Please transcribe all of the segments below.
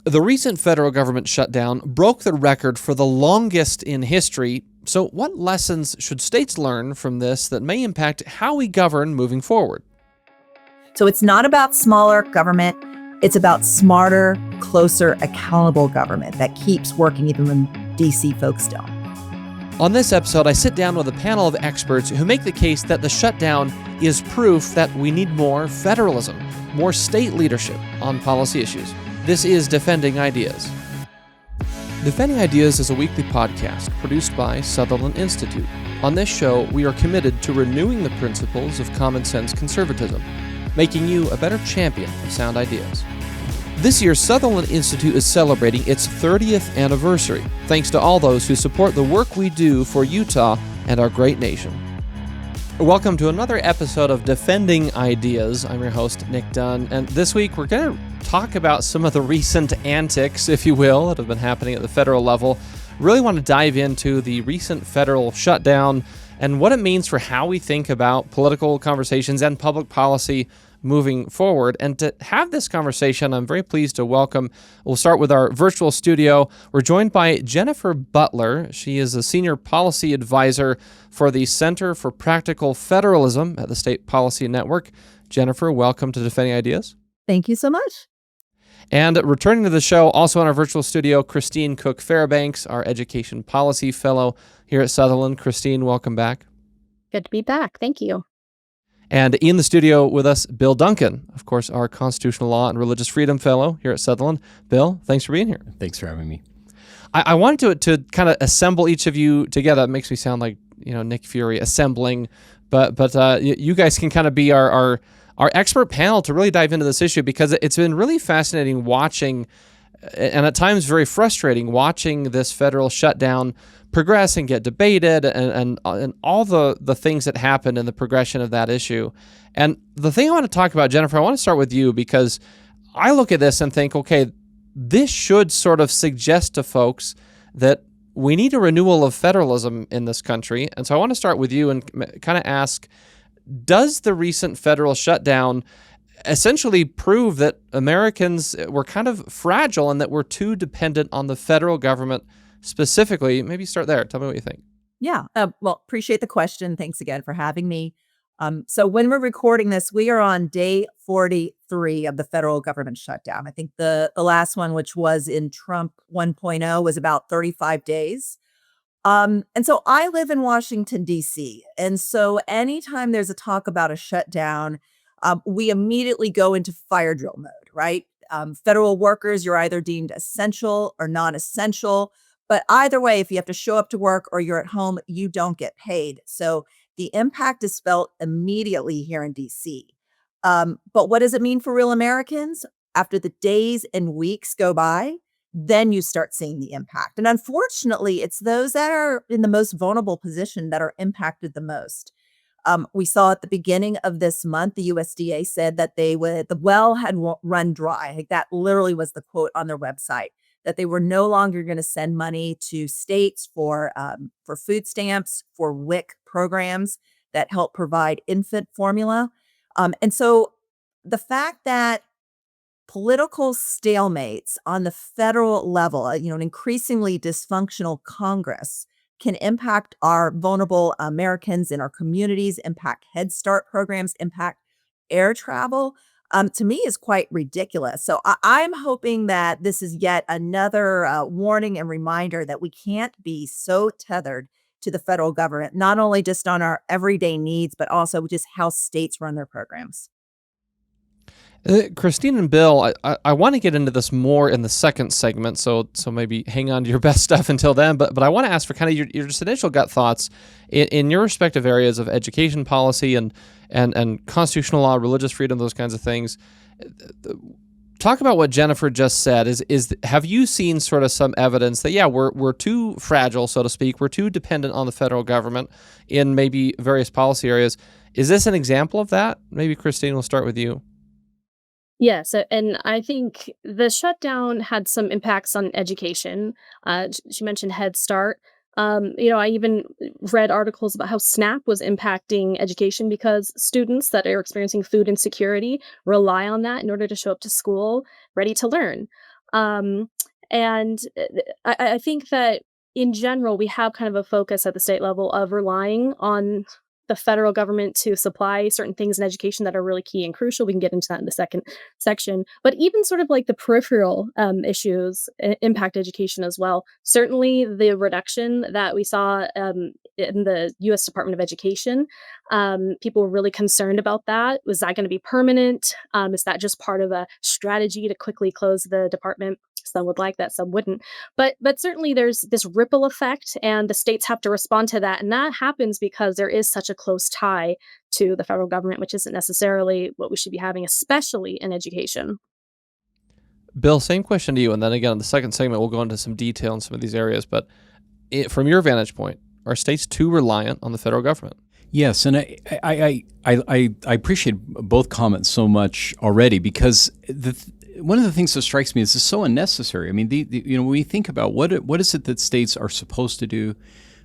The recent federal government shutdown broke the record for the longest in history. So, what lessons should states learn from this that may impact how we govern moving forward? So it's not about smaller government. It's about smarter, closer, accountable government that keeps working even when DC folks don't. On this episode, I sit down with a panel of experts who make the case that the shutdown is proof that we need more federalism, more state leadership on policy issues. This is Defending Ideas. Defending Ideas is a weekly podcast produced by Sutherland Institute. On this show, we are committed to renewing the principles of common sense conservatism, making you a better champion of sound ideas. This year, Sutherland Institute is celebrating its 30th anniversary, thanks to all those who support the work we do for Utah and our great nation. Welcome to another episode of Defending Ideas. I'm your host, Nic Dunn, and this week we're going to talk about some of the recent antics, if you will, that have been happening at the federal level. Really want to dive into the recent federal shutdown and what it means for how we think about political conversations and public policy moving forward. And to have this conversation, I'm very pleased to welcome, we'll start with our virtual studio. We're joined by Jennifer Butler. She is a senior policy advisor for the Center for Practical Federalism at the State Policy Network. Jennifer, welcome to Defending Ideas. Thank you so much. And returning to the show, also in our virtual studio, Christine Cooke Fairbanks, our education policy fellow here at Sutherland. Christine, welcome back. Good to be back. Thank you. And in the studio with us, Bill Duncan, of course, our constitutional law and religious freedom fellow here at Sutherland. Bill, thanks for being here. Thanks for having me. I wanted to kind of assemble each of you together. It makes me sound like, Nick Fury assembling, but you guys can kind of be our expert panel to really dive into this issue, because it's been really fascinating watching, and at times very frustrating, watching this federal shutdown progress and get debated and all the things that happened in the progression of that issue. And the thing I want to talk about, Jennifer, I want to start with you, because I look at this and think, okay, this should sort of suggest to folks that we need a renewal of federalism in this country. And so I want to start with you and kind of ask, does the recent federal shutdown essentially prove that Americans were kind of fragile and that we're too dependent on the federal government specifically? Maybe start there. Tell me what you think. Yeah. Well, appreciate the question. Thanks again for having me. So when we're recording this, we are on day 43 of the federal government shutdown. I think the last one, which was in Trump 1.0, was about 35 days. And so I live in Washington, D.C. And so anytime there's a talk about a shutdown, we immediately go into fire drill mode, right? Federal workers, you're either deemed essential or non-essential. But either way, if you have to show up to work or you're at home, you don't get paid. So the impact is felt immediately here in DC. But what does it mean for real Americans? After the days and weeks go by, then you start seeing the impact. And unfortunately, it's those that are in the most vulnerable position that are impacted the most. We saw at the beginning of this month, the USDA said that the well had run dry. Like that literally was the quote on their website, that they were no longer going to send money to states for food stamps, for WIC programs that help provide infant formula. And so the fact that political stalemates on the federal level, an increasingly dysfunctional Congress, can impact our vulnerable Americans in our communities, impact Head Start programs, impact air travel, to me is quite ridiculous. So I'm hoping that this is yet another warning and reminder that we can't be so tethered to the federal government, not only just on our everyday needs, but also just how states run their programs. Christine and Bill, I want to get into this more in the second segment, so maybe hang on to your best stuff until then. But I want to ask for kind of your just initial gut thoughts in your respective areas of education policy and constitutional law, religious freedom, those kinds of things. Talk about what Jennifer just said. Have you seen sort of some evidence that we're too fragile, so to speak, we're too dependent on the federal government in maybe various policy areas? Is this an example of that? Maybe Christine, we'll start with you. Yes, and I think the shutdown had some impacts on education. She mentioned Head Start. I even read articles about how SNAP was impacting education because students that are experiencing food insecurity rely on that in order to show up to school ready to learn. Um, and I think that in general, we have kind of a focus at the state level of relying on the federal government to supply certain things in education that are really key and crucial. We can get into that in the second section. But even sort of like the peripheral issues impact education as well. Certainly, the reduction that we saw in the U.S. Department of Education, people were really concerned about that. Was that going to be permanent? Is that just part of a strategy to quickly close the department? Some would like that, some wouldn't. But certainly there's this ripple effect, and the states have to respond to that, and that happens because there is such a close tie to the federal government, which isn't necessarily what we should be having, especially in education. Bill, same question to you. And then again, in the second segment, we'll go into some detail in some of these areas. But from your vantage point, are states too reliant on the federal government? Yes, and I appreciate both comments so much already, because one of the things that strikes me is it's so unnecessary. I mean, when we think about what is it that states are supposed to do,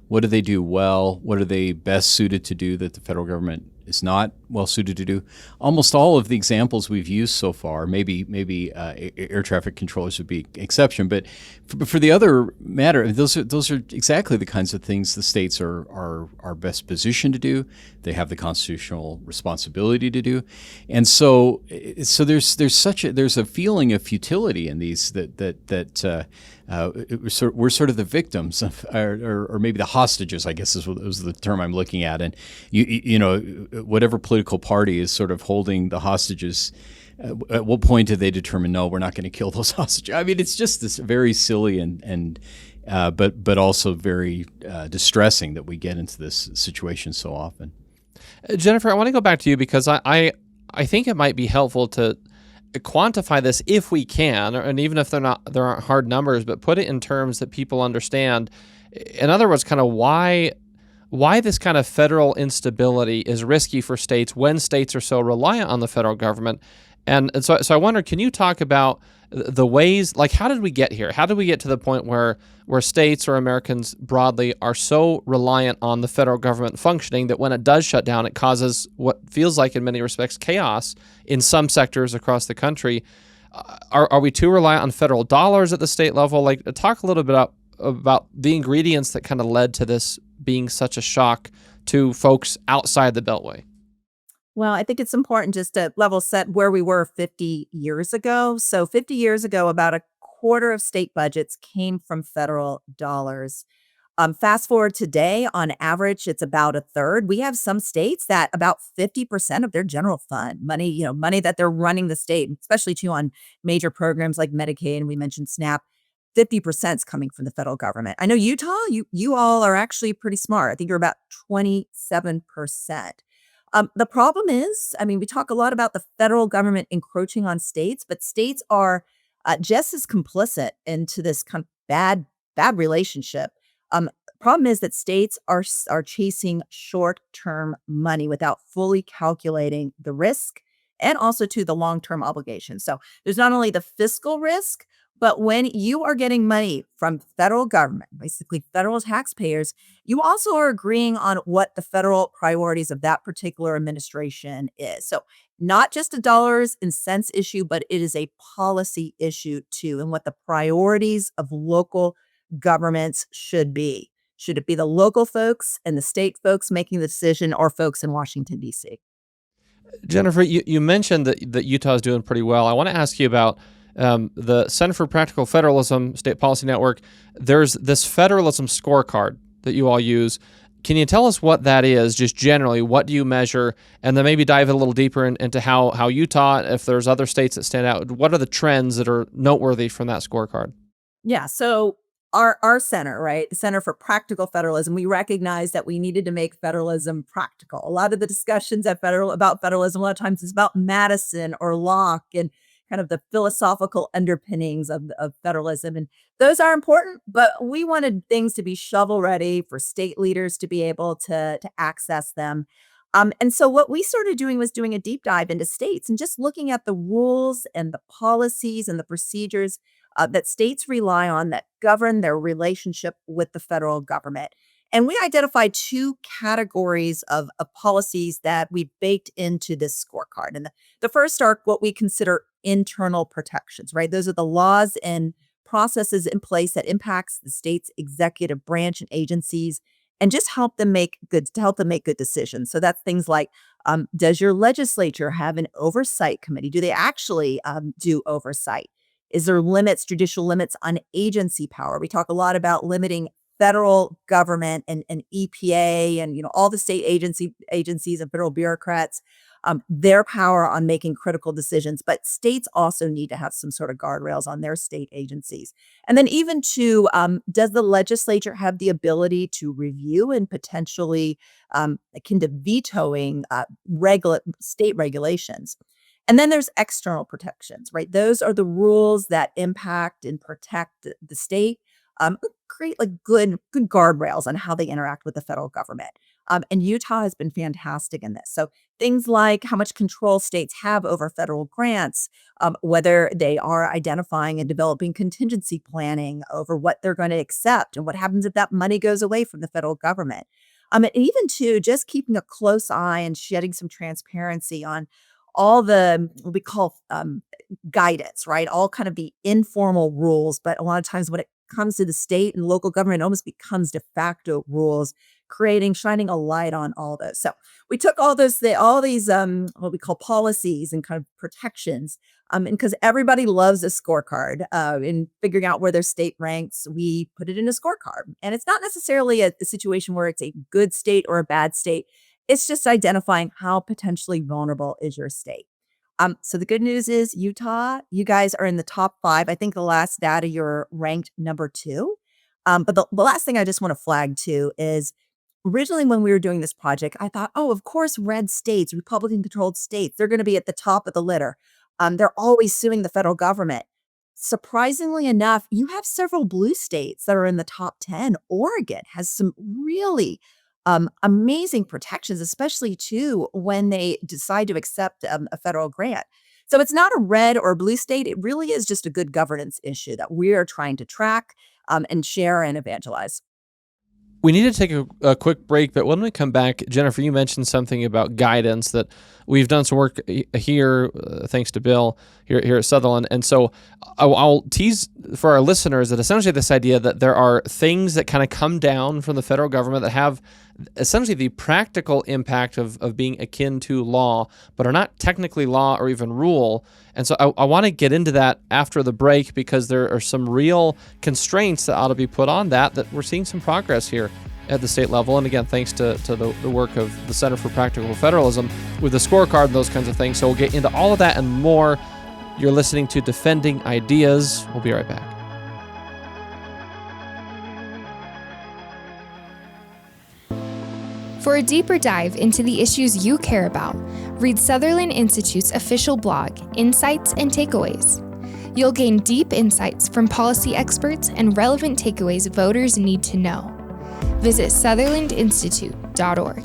what do they do well, what are they best suited to do that the federal government is not well suited to do? Almost all of the examples we've used so far, maybe air traffic controllers would be an exception, but for the other matter, those are exactly the kinds of things the states are best positioned to do. They have the constitutional responsibility to do, and so there's a feeling of futility in these that we're sort of the victims of, or maybe the hostages, I guess was the term I'm looking at. And you know, whatever political party is sort of holding the hostages, at what point do they determine, no, we're not going to kill those hostages? I mean, it's just this very silly but also very distressing that we get into this situation so often. Jennifer, I want to go back to you because I think it might be helpful to quantify this if we can, and even if there aren't hard numbers, but put it in terms that people understand. In other words, kind of why this kind of federal instability is risky for states when states are so reliant on the federal government. And so I wonder, can you talk about the ways, like how did we get here? How did we get to the point where states or Americans broadly are so reliant on the federal government functioning that when it does shut down, it causes what feels like in many respects chaos in some sectors across the country? Are we too reliant on federal dollars at the state level? Like, talk a little bit about the ingredients that kind of led to this being such a shock to folks outside the Beltway. Well, I think it's important just to level set where we were 50 years ago. So 50 years ago, about a quarter of state budgets came from federal dollars. Fast forward today, on average, it's about a third. We have some states that about 50% of their general fund money that they're running the state, especially too on major programs like Medicaid, and we mentioned SNAP, 50% is coming from the federal government. I know Utah, you all are actually pretty smart. I think you're about 27%. The problem is, I mean, we talk a lot about the federal government encroaching on states, but states are just as complicit into this kind of bad relationship. Problem is that states are chasing short-term money without fully calculating the risk and also to the long-term obligation. So there's not only the fiscal risk, but when you are getting money from federal government, basically federal taxpayers, you also are agreeing on what the federal priorities of that particular administration is. So not just a dollars and cents issue, but it is a policy issue too, and what the priorities of local governments should be. Should it be the local folks and the state folks making the decision, or folks in Washington, D.C.? Jennifer, you mentioned that Utah is doing pretty well. I want to ask you about the Center for Practical Federalism State Policy Network. There's this federalism scorecard that you all use. Can you tell us what that is, just generally? What do you measure? And then maybe dive a little deeper into how Utah, if there's other states that stand out, what are the trends that are noteworthy from that scorecard? Yeah, so our center, right, the Center for Practical Federalism, we recognized that we needed to make federalism practical. A lot of the discussions about federalism, a lot of times is about Madison or Locke and kind of the philosophical underpinnings of federalism. And those are important, but we wanted things to be shovel ready for state leaders to be able to access them. And so what we started doing was doing a deep dive into states and just looking at the rules and the policies and the procedures that states rely on that govern their relationship with the federal government. And we identified two categories of policies that we baked into this scorecard. And the first are what we consider internal protections, right? Those are the laws and processes in place that impacts the state's executive branch and agencies, and just help them make good decisions. So that's things like, does your legislature have an oversight committee? Do they actually do oversight? Is there judicial limits on agency power? We talk a lot about limiting federal government and EPA and all the state agencies and federal bureaucrats, their power on making critical decisions. But states also need to have some sort of guardrails on their state agencies. And then even does the legislature have the ability to review and potentially akin to vetoing state regulations? And then there's external protections, right? Those are the rules that impact and protect the state, create like good guardrails on how they interact with the federal government. And Utah has been fantastic in this. So things like how much control states have over federal grants, whether they are identifying and developing contingency planning over what they're going to accept and what happens if that money goes away from the federal government. And even just keeping a close eye and shedding some transparency on all the what we call guidance, right? All kind of the informal rules, but a lot of times when it comes to the state and local government, it almost becomes de facto rules, shining a light on all those. So we took all these what we call policies and kind of protections, and because everybody loves a scorecard in figuring out where their state ranks, we put it in a scorecard. And it's not necessarily a situation where it's a good state or a bad state. It's just identifying how potentially vulnerable is your state. So the good news is Utah, you guys are in the top 5. I think the last data you're ranked number 2. But the last thing I just want to flag too is originally when we were doing this project, I thought, oh, of course, red states, Republican-controlled states, they're going to be at the top of the litter. They're always suing the federal government. Surprisingly enough, you have several blue states that are in the top 10. Oregon has some really amazing protections, especially too when they decide to accept a federal grant. So it's not a red or blue state. It really is just a good governance issue that we are trying to track and share and evangelize. We need to take a quick break, but when we come back, Jennifer, you mentioned something about guidance that we've done some work here, thanks to Bill, here at Sutherland. And so I'll tease for our listeners that essentially this idea that there are things that kind of come down from the federal government that have essentially the practical impact of being akin to law, but are not technically law or even rule. And so I want to get into that after the break because there are some real constraints that ought to be put on that we're seeing some progress here at the state level. And again, thanks to the work of the Center for Practical Federalism with the scorecard and those kinds of things. So we'll get into all of that and more. You're listening to Defending Ideas. We'll be right back. For a deeper dive into the issues you care about, read Sutherland Institute's official blog, Insights and Takeaways. You'll gain deep insights from policy experts and relevant takeaways voters need to know. Visit sutherlandinstitute.org.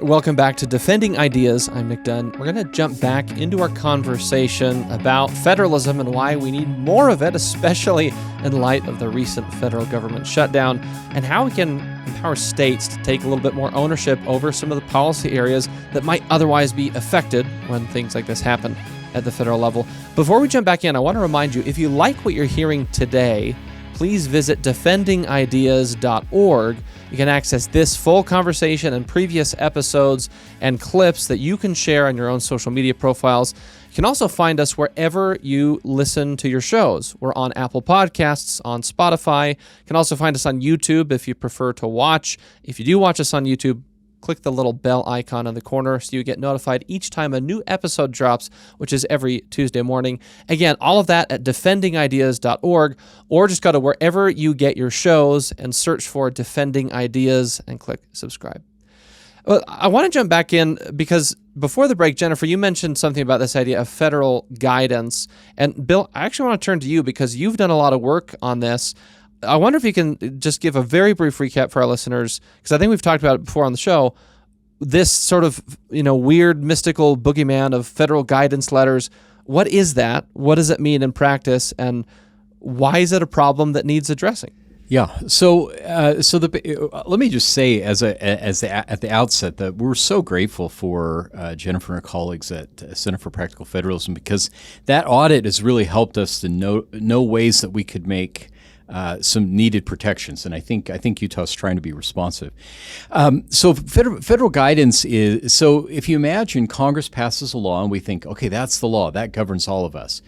Welcome back to Defending Ideas. I'm Nic Dunn. We're going to jump back into our conversation about federalism and why we need more of it, especially in light of the recent federal government shutdown, and how we can empower states to take a little bit more ownership over some of the policy areas that might otherwise be affected when things like this happen at the federal level. Before we jump back in, I want to remind you, if you like what you're hearing today, please visit defendingideas.org. You can access this full conversation and previous episodes and clips that you can share on your own social media profiles. You can also find us wherever you listen to your shows. We're on Apple Podcasts, on Spotify. You can also find us on YouTube if you prefer to watch. If you do watch us on YouTube, click the little bell icon in the corner so you get notified each time a new episode drops, which is every Tuesday morning. Again, all of that at defendingideas.org, or just go to wherever you get your shows and search for Defending Ideas and click subscribe. Well, I want to jump back in because before the break, Jennifer, you mentioned something about this idea of federal guidance. And Bill, I actually want to turn to you because you've done a lot of work on this. I wonder if you can just give a very brief recap for our listeners, because I think we've talked about it before on the show, this sort of, weird mystical boogeyman of federal guidance letters. What is that? What does it mean in practice? And why is it a problem that needs addressing? Yeah. So, let me just say at the outset that we're so grateful for Jennifer and her colleagues at Center for Practical Federalism, because that audit has really helped us to know ways that we could make some needed protections, and I think Utah's trying to be responsive. So federal guidance is, so if you imagine Congress passes a law and we think, okay, that's the law, that governs all of us.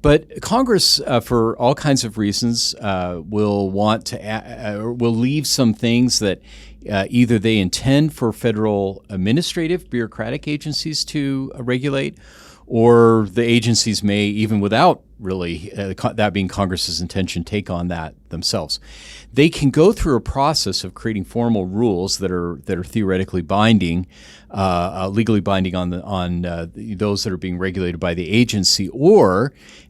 But Congress, for all kinds of reasons, will want to will leave some things that either they intend for federal administrative bureaucratic agencies to regulate, or the agencies may, even without really that being Congress's intention, take on that themselves. They can go through a process of creating formal rules that are theoretically binding, legally binding on those that are being regulated by the agency,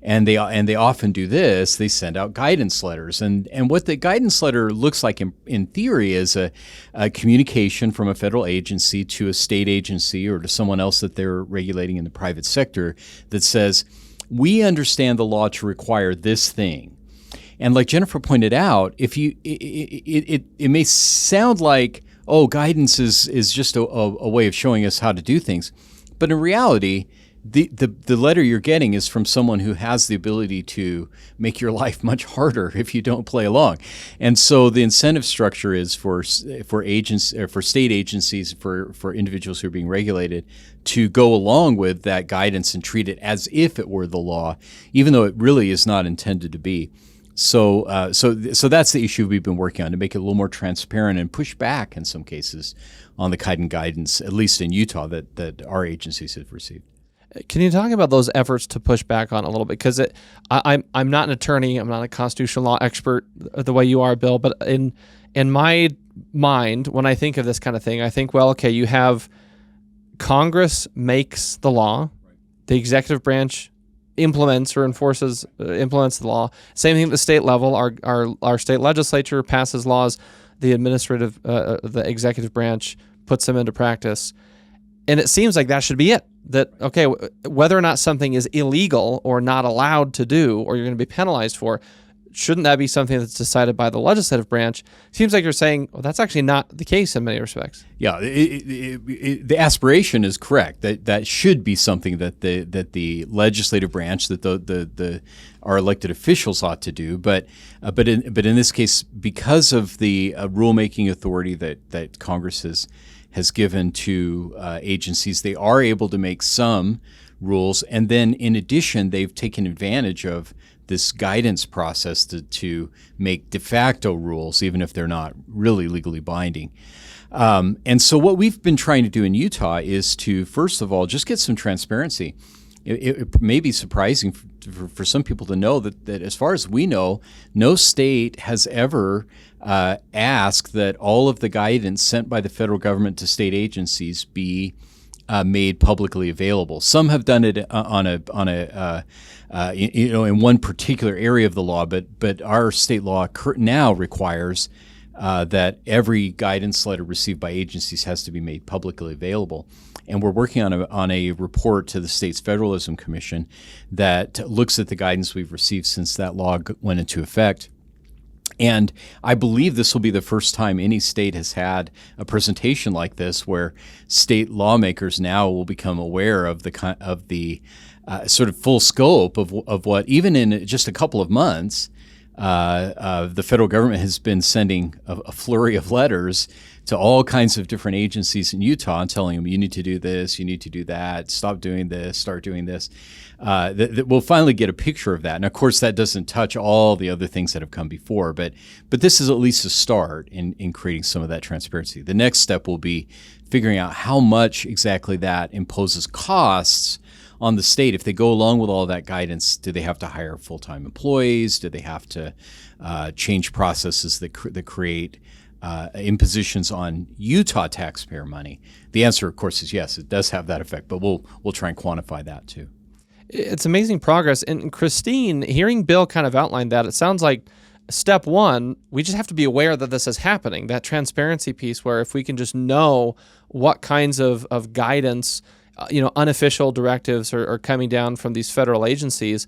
and they often do this. They send out guidance letters, and what the guidance letter looks like in theory is a communication from a federal agency to a state agency or to someone else that they're regulating in the private sector that says, we understand the law to require this thing. And like Jennifer pointed out, if you it may sound like, oh, guidance is just a way of showing us how to do things, but in reality, the letter you're getting is from someone who has the ability to make your life much harder if you don't play along. And so the incentive structure is for state agencies, for individuals who are being regulated, to go along with that guidance and treat it as if it were the law, even though it really is not intended to be. So that's the issue we've been working on, to make it a little more transparent and push back in some cases on the kind of guidance, at least in Utah, that our agencies have received. Can you talk about those efforts to push back on a little bit? Because I'm not an attorney, I'm not a constitutional law expert the way you are, Bill, but in my mind, when I think of this kind of thing, I think, well, okay, you have Congress makes the law, the executive branch implements or implements the law. Same thing at the state level. Our state legislature passes laws. The the executive branch puts them into practice. And it seems like that should be it. That, okay, whether or not something is illegal or not allowed to do, or you're going to be penalized for, shouldn't that be something that's decided by the legislative branch? Seems like you're saying, well, that's actually not the case in many respects. Yeah, the aspiration is correct. That should be something that the legislative branch, that our elected officials ought to do. But in this case, because of the rulemaking authority that Congress has given to agencies, they are able to make some rules, and then in addition, they've taken advantage of this guidance process to make de facto rules, even if they're not really legally binding. And so what we've been trying to do in Utah is to, first of all, just get some transparency. It may be surprising for some people to know that as far as we know, no state has ever asked that all of the guidance sent by the federal government to state agencies be made publicly available. Some have done it in one particular area of the law, but our state law now requires that every guidance letter received by agencies has to be made publicly available. And we're working on a report to the State's Federalism Commission that looks at the guidance we've received since that law went into effect. And I believe this will be the first time any state has had a presentation like this, where state lawmakers now will become aware of the sort of full scope of what, even in just a couple of months, the federal government has been sending a flurry of letters to all kinds of different agencies in Utah and telling them, you need to do this, you need to do that, stop doing this, start doing this. That we'll finally get a picture of that. And of course, that doesn't touch all the other things that have come before, but this is at least a start in creating some of that transparency. The next step will be figuring out how much exactly that imposes costs on the state. If they go along with all that guidance, do they have to hire full-time employees? Do they have to change processes that create impositions on Utah taxpayer money? The answer, of course, is yes, it does have that effect, but we'll try and quantify that too. It's amazing progress. And Christine, hearing Bill kind of outline that, it sounds like step one, we just have to be aware that this is happening, that transparency piece, where if we can just know what kinds of guidance, unofficial directives are coming down from these federal agencies,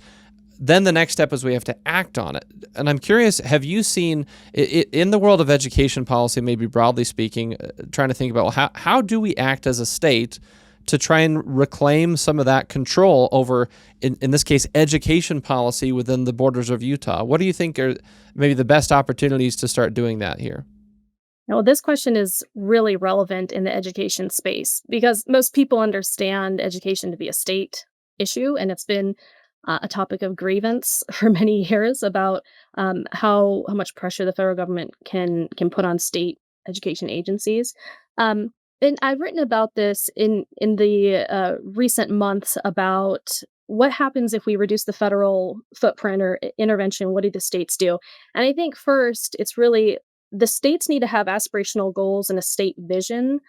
then the next step is we have to act on it. And I'm curious, have you seen, in the world of education policy, maybe broadly speaking, trying to think about, well, how do we act as a state to try and reclaim some of that control over, in this case, education policy within the borders of Utah? What do you think are maybe the best opportunities to start doing that here? Well, this question is really relevant in the education space because most people understand education to be a state issue, and it's been a topic of grievance for many years about how much pressure the federal government can put on state education agencies. And I've written about this in the recent months about what happens if we reduce the federal footprint or intervention. What do the states do? And I think first, it's really the states need to have aspirational goals and a state vision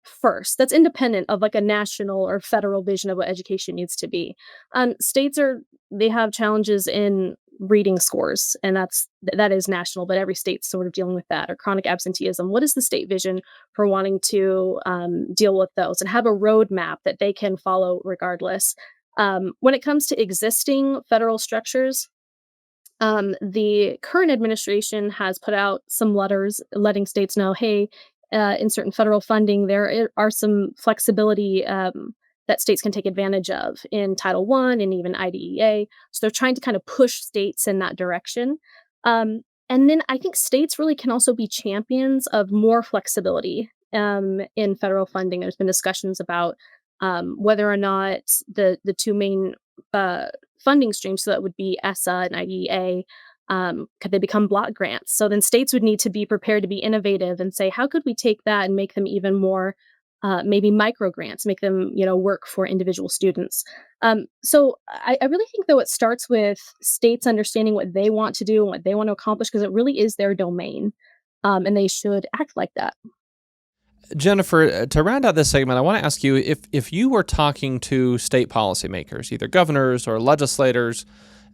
first. That's independent of like a national or federal vision of what education needs to be. States they have challenges in reading scores, and that is national, but every state's sort of dealing with that, or chronic absenteeism. What is the state vision for wanting to deal with those and have a roadmap that they can follow regardless? When it comes to existing federal structures, the current administration has put out some letters letting states know, hey, in certain federal funding, there are some flexibility that states can take advantage of in Title I and even IDEA. So they're trying to kind of push states in that direction. And then I think states really can also be champions of more flexibility in federal funding. There's been discussions about whether or not the two main funding streams, so that would be ESSA and IDEA, could they become block grants? So then states would need to be prepared to be innovative and say, how could we take that and make them even more maybe micro grants, make them work for individual students. So I really think, though, it starts with states understanding what they want to do and what they want to accomplish, because it really is their domain, and they should act like that. Jennifer, to round out this segment, I want to ask you, if you were talking to state policymakers, either governors or legislators,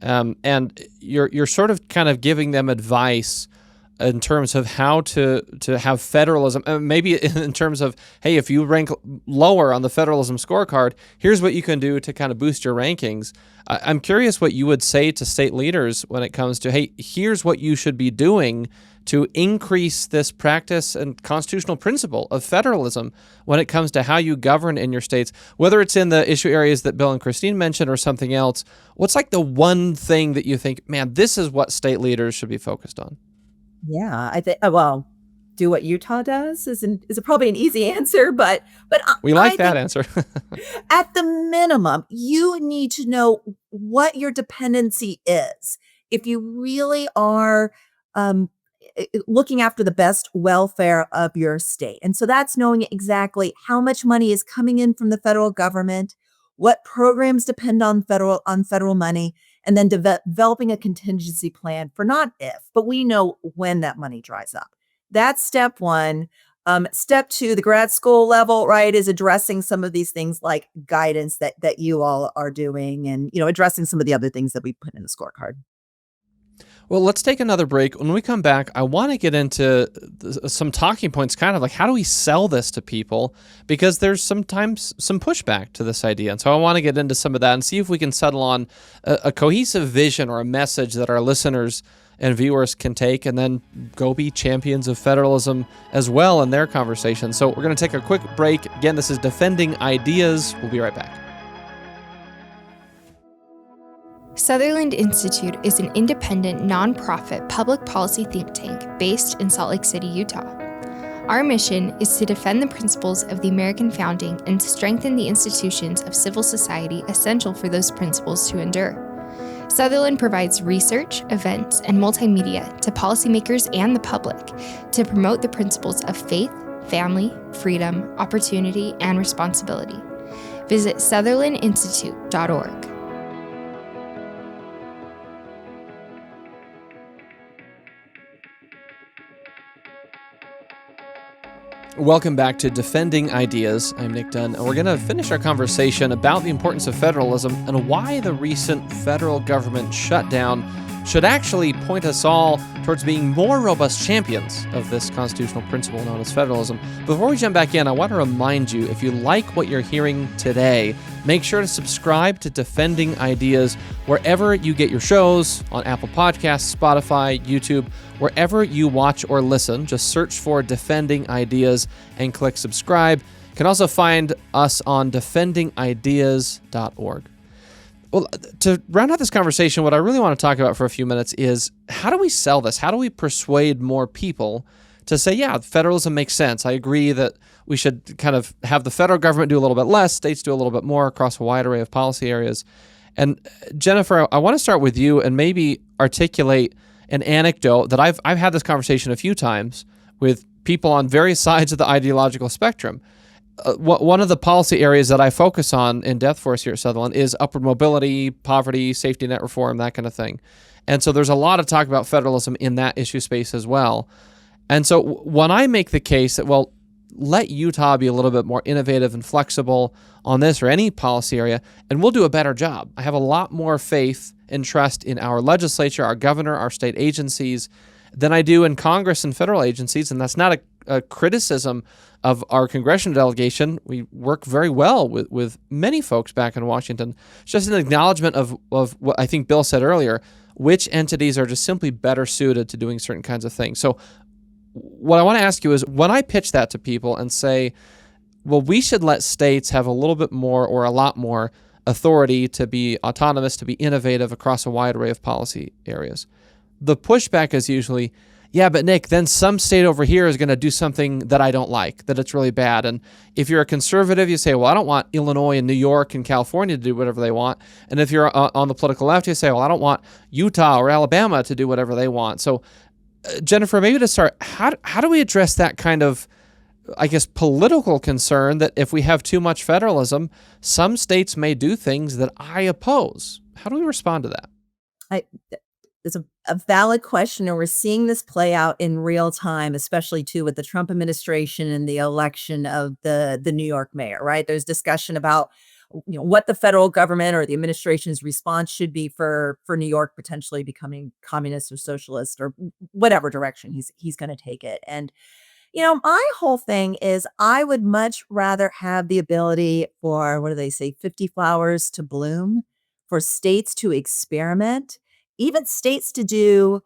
and you're sort of kind of giving them advice in terms of how to have federalism, maybe in terms of, hey, if you rank lower on the federalism scorecard, here's what you can do to kind of boost your rankings. I'm curious what you would say to state leaders when it comes to, hey, here's what you should be doing to increase this practice and constitutional principle of federalism when it comes to how you govern in your states, whether it's in the issue areas that Bill and Christine mentioned or something else. What's like the one thing that you think, man, this is what state leaders should be focused on? Yeah, I think, well, do what Utah does is probably an easy answer, but we like that answer. At the minimum, you need to know what your dependency is. If you really are looking after the best welfare of your state. And so that's knowing exactly how much money is coming in from the federal government, what programs depend on federal money, and then developing a contingency plan for not if, but we know when that money dries up. That's step one. Step two, the grad school level, right, is addressing some of these things like guidance that you all are doing, and addressing some of the other things that we put in the scorecard. Well, let's take another break. When we come back, I want to get into some talking points, kind of like how do we sell this to people? Because there's sometimes some pushback to this idea. And so I want to get into some of that and see if we can settle on a cohesive vision or a message that our listeners and viewers can take and then go be champions of federalism as well in their conversation. So we're going to take a quick break. Again, this is Defending Ideas. We'll be right back. Sutherland Institute is an independent, nonprofit public policy think tank based in Salt Lake City, Utah. Our mission is to defend the principles of the American founding and strengthen the institutions of civil society essential for those principles to endure. Sutherland provides research, events, and multimedia to policymakers and the public to promote the principles of faith, family, freedom, opportunity, and responsibility. Visit sutherlandinstitute.org. Welcome back to Defending Ideas. I'm Nic Dunn, and we're going to finish our conversation about the importance of federalism and why the recent federal government shutdown should actually point us all towards being more robust champions of this constitutional principle known as federalism. Before we jump back in, I want to remind you, if you like what you're hearing today, make sure to subscribe to Defending Ideas wherever you get your shows, on Apple Podcasts, Spotify, YouTube, wherever you watch or listen. Just search for Defending Ideas and click subscribe. You can also find us on defendingideas.org. Well, to round out this conversation, what I really want to talk about for a few minutes is, how do we sell this? How do we persuade more people to say, yeah, federalism makes sense. I agree that we should kind of have the federal government do a little bit less, states do a little bit more across a wide array of policy areas. And Jennifer, I want to start with you and maybe articulate an anecdote that I've had this conversation a few times with people on various sides of the ideological spectrum. One of the policy areas that I focus on in Death Force here at Sutherland is upward mobility, poverty, safety net reform, that kind of thing. And so there's a lot of talk about federalism in that issue space as well. And so when I make the case that, well, let Utah be a little bit more innovative and flexible on this or any policy area, and we'll do a better job. I have a lot more faith and trust in our legislature, our governor, our state agencies than I do in Congress and federal agencies. And that's not a criticism of our congressional delegation. We work very well with many folks back in Washington. It's just an acknowledgement of what I think Bill said earlier, which entities are just simply better suited to doing certain kinds of things. So what I want to ask you is, when I pitch that to people and say, well, we should let states have a little bit more or a lot more authority to be autonomous, to be innovative across a wide array of policy areas, the pushback is usually, yeah, but Nick, then some state over here is going to do something that I don't like, that it's really bad. And if you're a conservative, you say, well, I don't want Illinois and New York and California to do whatever they want. And if you're on the political left, you say, well, I don't want Utah or Alabama to do whatever they want. So Jennifer, maybe to start, how do we address that kind of, I guess, political concern that if we have too much federalism, some states may do things that I oppose? How do we respond to that? It's a valid question, and we're seeing this play out in real time, especially too with the Trump administration and the election of the New York mayor, right? There's discussion about what the federal government or the administration's response should be for New York potentially becoming communist or socialist or whatever direction he's going to take it. And my whole thing is, I would much rather have the ability for, what do they say, 50 flowers to bloom, for states to experiment, even states to do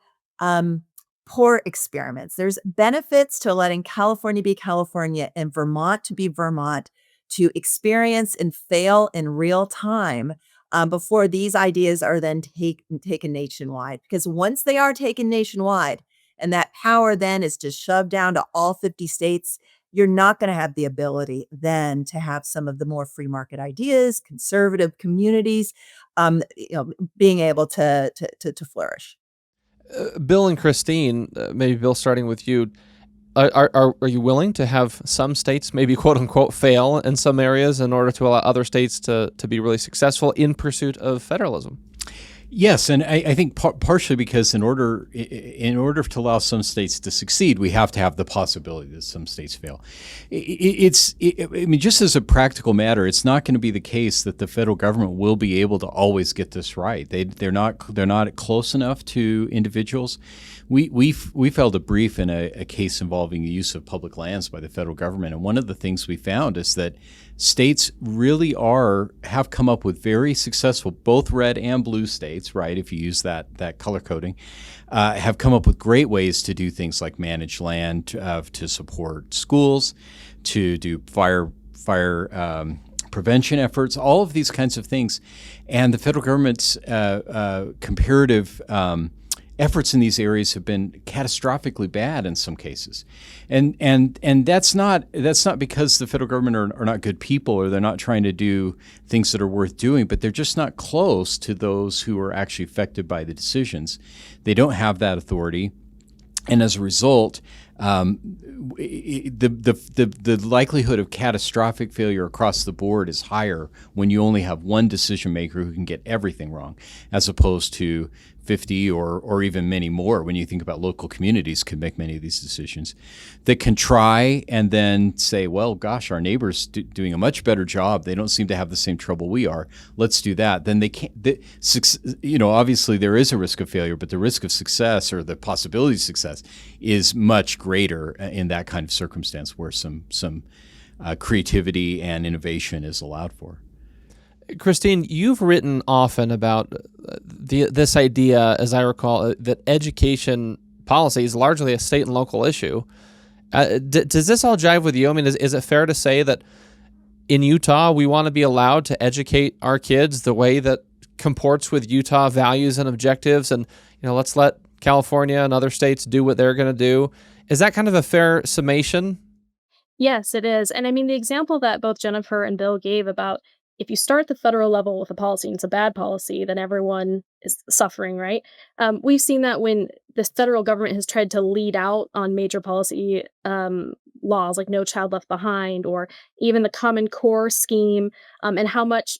poor experiments. There's benefits to letting California be California and Vermont to be Vermont, to experience and fail in real time before these ideas are then taken nationwide. Because once they are taken nationwide, and that power then is just shoved down to all 50 states, you're not going to have the ability then to have some of the more free market ideas, conservative communities, being able to flourish. Bill and Christine, maybe Bill, starting with you, are you willing to have some states maybe quote unquote fail in some areas in order to allow other states to be really successful in pursuit of federalism? Yes, and I think partially because in order to allow some states to succeed, we have to have the possibility that some states fail. I mean, just as a practical matter, it's not going to be the case that the federal government will be able to always get this right. They're not close enough to individuals. We filed a brief in a case involving the use of public lands by the federal government, and one of the things we found is that states really have come up with very successful, both red and blue states, right, if you use that color coding, have come up with great ways to do things like manage land, to support schools, to do fire prevention efforts, all of these kinds of things. And the federal government's comparative efforts in these areas have been catastrophically bad in some cases, and that's not because the federal government are not good people or they're not trying to do things that are worth doing, but they're just not close to those who are actually affected by the decisions. They don't have that authority, and as a result, the likelihood of catastrophic failure across the board is higher when you only have one decision maker who can get everything wrong, as opposed to 50 or even many more, when you think about local communities could make many of these decisions, that can try and then say, well, gosh, our neighbor's doing a much better job. They don't seem to have the same trouble we are. Let's do that. Then they can't, obviously there is a risk of failure, but the risk of success, or the possibility of success, is much greater in that kind of circumstance where some creativity and innovation is allowed for. Christine, you've written often about this idea, as I recall, that education policy is largely a state and local issue. Does this all jive with you? I mean, is it fair to say that in Utah we want to be allowed to educate our kids the way that comports with Utah values and objectives, and let's let California and other states do what they're going to do? Is that kind of a fair summation? Yes, it is. And I mean, the example that both Jennifer and Bill gave about if you start at the federal level with a policy and it's a bad policy, then everyone is suffering, right? We've seen that when the federal government has tried to lead out on major policy laws like No Child Left Behind, or even the Common Core scheme, and how much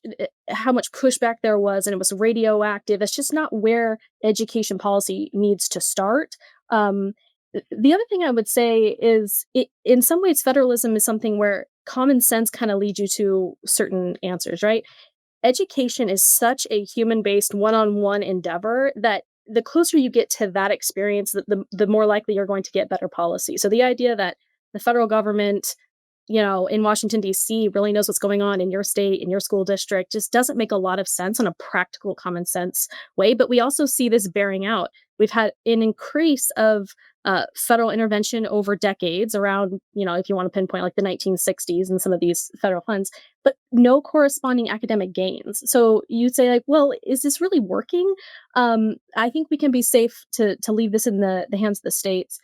pushback there was, and it was radioactive. It's just not where education policy needs to start. The other thing I would say is, in some ways, federalism is something where common sense kind of leads you to certain answers, right? Education is such a human-based, one-on-one endeavor that the closer you get to that experience, the more likely you're going to get better policy. So the idea that the federal government, in Washington, D.C., really knows what's going on in your state, in your school district, just doesn't make a lot of sense on a practical, common sense way. But we also see this bearing out. We've had an increase of federal intervention over decades around, if you want to pinpoint like the 1960s and some of these federal funds, but no corresponding academic gains. So you'd say, like, well, is this really working? I think we can be safe to leave this in the hands of the states.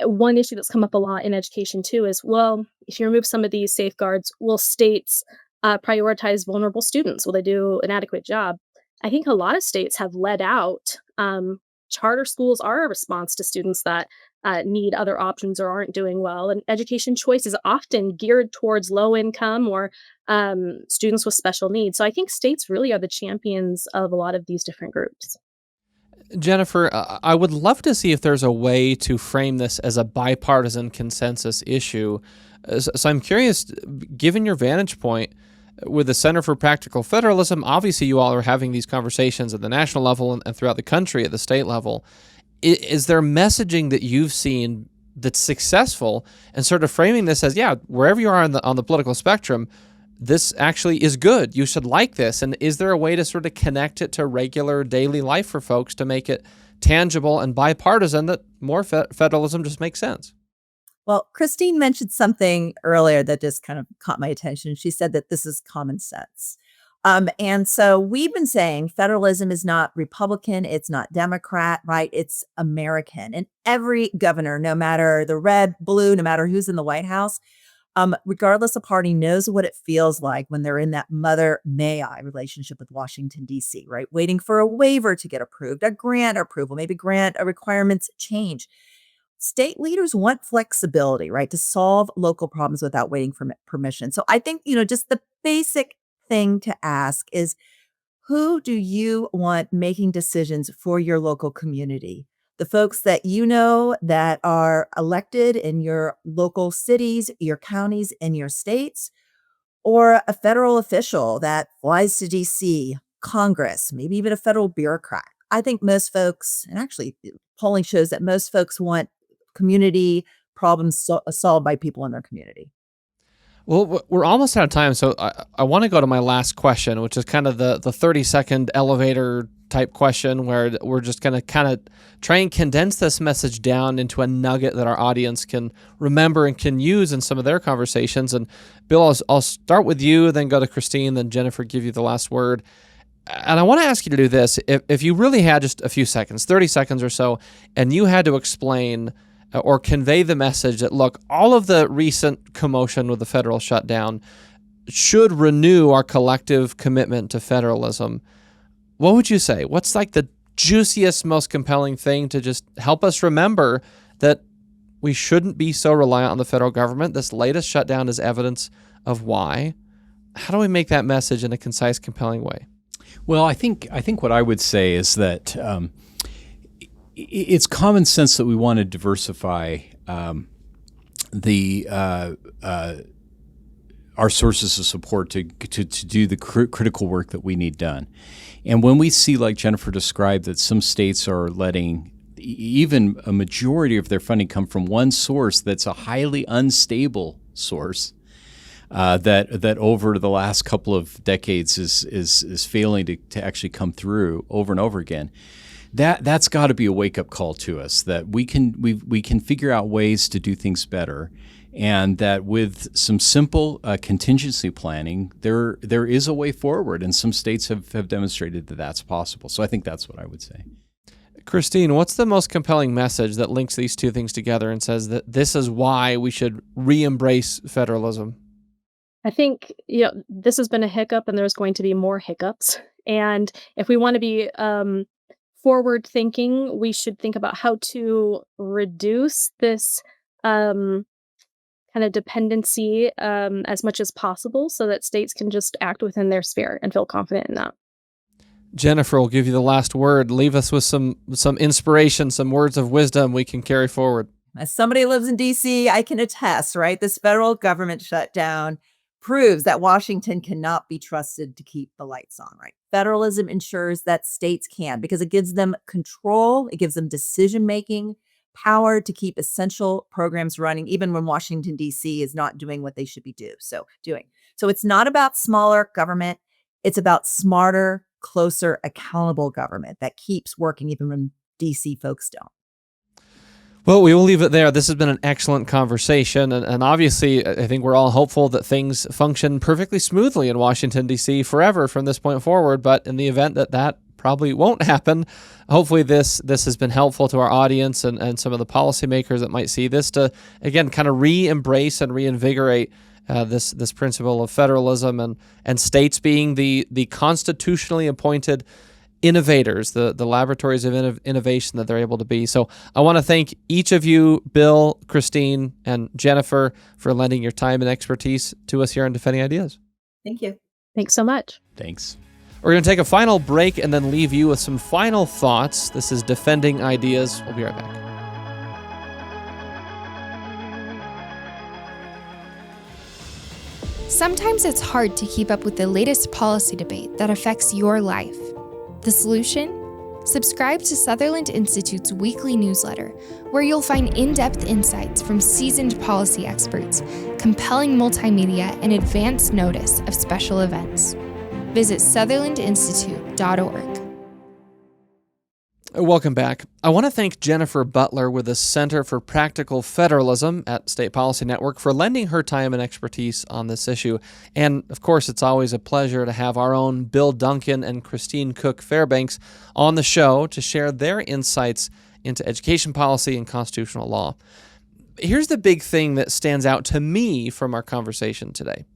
One issue that's come up a lot in education too is, well, if you remove some of these safeguards, will states prioritize vulnerable students? Will they do an adequate job? I think a lot of states have let out charter schools are a response to students that need other options or aren't doing well. And education choice is often geared towards low income or students with special needs. So I think states really are the champions of a lot of these different groups. Jennifer, I would love to see if there's a way to frame this as a bipartisan consensus issue. So I'm curious, given your vantage point with the Center for Practical Federalism, obviously you all are having these conversations at the national level and throughout the country at the state level. Is there messaging that you've seen that's successful and sort of framing this as, yeah, wherever you are on the political spectrum, this actually is good. You should like this. And is there a way to sort of connect it to regular daily life for folks to make it tangible and bipartisan that more federalism just makes sense? Well, Christine mentioned something earlier that just kind of caught my attention. She said that this is common sense. And so we've been saying federalism is not Republican, it's not Democrat, right? It's American. And every governor, no matter the red, blue, no matter who's in the White House, regardless of party, knows what it feels like when they're in that mother may I relationship with Washington, D.C., right? Waiting for a waiver to get approved, a grant approval, maybe grant requirements change. State leaders want flexibility, right, to solve local problems without waiting for permission. So I think, just the basic thing to ask is, who do you want making decisions for your local community? The folks that that are elected in your local cities, your counties, and your states, or a federal official that flies to DC, Congress, maybe even a federal bureaucrat? I think most folks, and actually polling shows that most folks want community problems solved by people in their community. Well, we're almost out of time, so I want to go to my last question, which is kind of the 30-second elevator type question where we're just going to kind of try and condense this message down into a nugget that our audience can remember and can use in some of their conversations. And Bill, I'll start with you, then go to Christine, then Jennifer, give you the last word. And I want to ask you to do this. If you really had just a few seconds, 30 seconds or so, and you had to explain or convey the message that, look, all of the recent commotion with the federal shutdown should renew our collective commitment to federalism, what would you say? What's like the juiciest, most compelling thing to just help us remember that we shouldn't be so reliant on the federal government? This latest shutdown is evidence of why. How do we make that message in a concise, compelling way? Well, I think what I would say is that it's common sense that we want to diversify our sources of support to do the critical work that we need done. And when we see, like Jennifer described, that some states are letting even a majority of their funding come from one source that's a highly unstable source, that over the last couple of decades is failing to actually come through over and over again. That's got to be a wake-up call to us, that we can figure out ways to do things better, and that with some simple contingency planning, there is a way forward, and some states have demonstrated that that's possible. So I think that's what I would say. Christine, what's the most compelling message that links these two things together and says that this is why we should re-embrace federalism? I think, this has been a hiccup, and there's going to be more hiccups. And if we want to be forward thinking, we should think about how to reduce this kind of dependency as much as possible, so that states can just act within their sphere and feel confident in that. Jennifer will give you the last word. Leave us with some inspiration, some words of wisdom we can carry forward. As somebody who lives in D.C., I can attest, right? This federal government shutdown proves that Washington cannot be trusted to keep the lights on, right? Federalism ensures that states can, because it gives them control, it gives them decision-making power to keep essential programs running, even when Washington, D.C. is not doing what they should be doing. So it's not about smaller government. It's about smarter, closer, accountable government that keeps working even when D.C. folks don't. Well, we will leave it there. This has been an excellent conversation, and obviously I think we're all hopeful that things function perfectly smoothly in Washington, D.C. forever from this point forward, but in the event that probably won't happen, hopefully this has been helpful to our audience and some of the policymakers that might see this to, again, kind of re-embrace and reinvigorate this principle of federalism and states being the constitutionally appointed innovators, the laboratories of innovation that they're able to be. So I want to thank each of you, Bill, Christine, and Jennifer, for lending your time and expertise to us here on Defending Ideas. Thank you. Thanks so much. Thanks. We're going to take a final break and then leave you with some final thoughts. This is Defending Ideas. We'll be right back. Sometimes it's hard to keep up with the latest policy debate that affects your life. The solution? Subscribe to Sutherland Institute's weekly newsletter, where you'll find in-depth insights from seasoned policy experts, compelling multimedia, and advance notice of special events. Visit sutherlandinstitute.org. Welcome back. I want to thank Jennifer Butler with the Center for Practical Federalism at State Policy Network for lending her time and expertise on this issue. And, of course, it's always a pleasure to have our own Bill Duncan and Christine Cooke Fairbanks on the show to share their insights into education policy and constitutional law. Here's the big thing that stands out to me from our conversation today.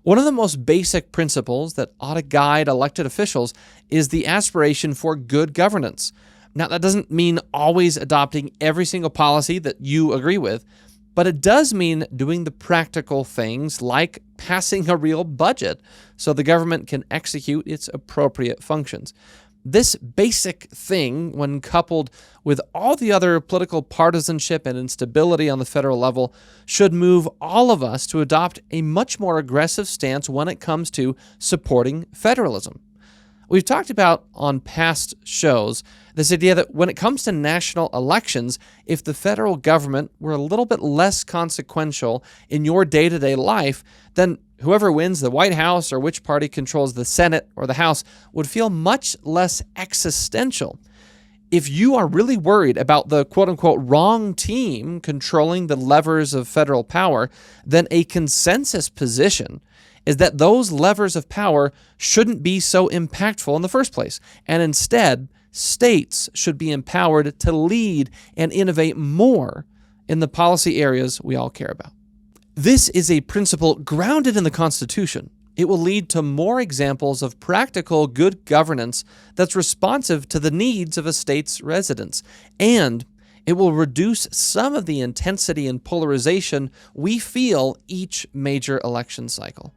One of the most basic principles that ought to guide elected officials is the aspiration for good governance. Now, that doesn't mean always adopting every single policy that you agree with, but it does mean doing the practical things like passing a real budget so the government can execute its appropriate functions. This basic thing, when coupled with all the other political partisanship and instability on the federal level, should move all of us to adopt a much more aggressive stance when it comes to supporting federalism. We've talked about on past shows this idea that when it comes to national elections, if the federal government were a little bit less consequential in your day-to-day life, then whoever wins the White House or which party controls the Senate or the House would feel much less existential. If you are really worried about the quote-unquote wrong team controlling the levers of federal power, then a consensus position is that those levers of power shouldn't be so impactful in the first place, and instead, states should be empowered to lead and innovate more in the policy areas we all care about. This is a principle grounded in the Constitution. It will lead to more examples of practical good governance that's responsive to the needs of a state's residents, and it will reduce some of the intensity and polarization we feel each major election cycle.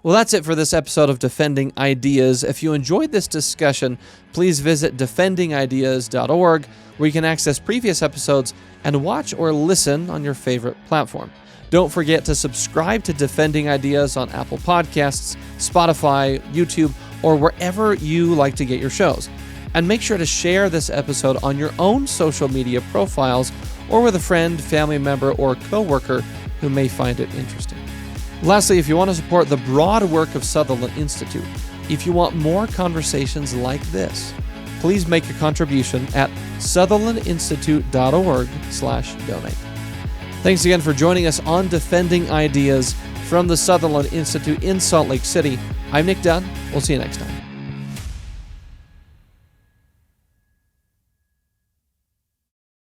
Well, that's it for this episode of Defending Ideas. If you enjoyed this discussion, please visit defendingideas.org, where you can access previous episodes and watch or listen on your favorite platform. Don't forget to subscribe to Defending Ideas on Apple Podcasts, Spotify, YouTube, or wherever you like to get your shows. And make sure to share this episode on your own social media profiles or with a friend, family member, or coworker who may find it interesting. Lastly, if you want to support the broad work of Sutherland Institute, if you want more conversations like this, please make a contribution at sutherlandinstitute.org/donate. Thanks again for joining us on Defending Ideas from the Sutherland Institute in Salt Lake City. I'm Nic Dunn. We'll see you next time.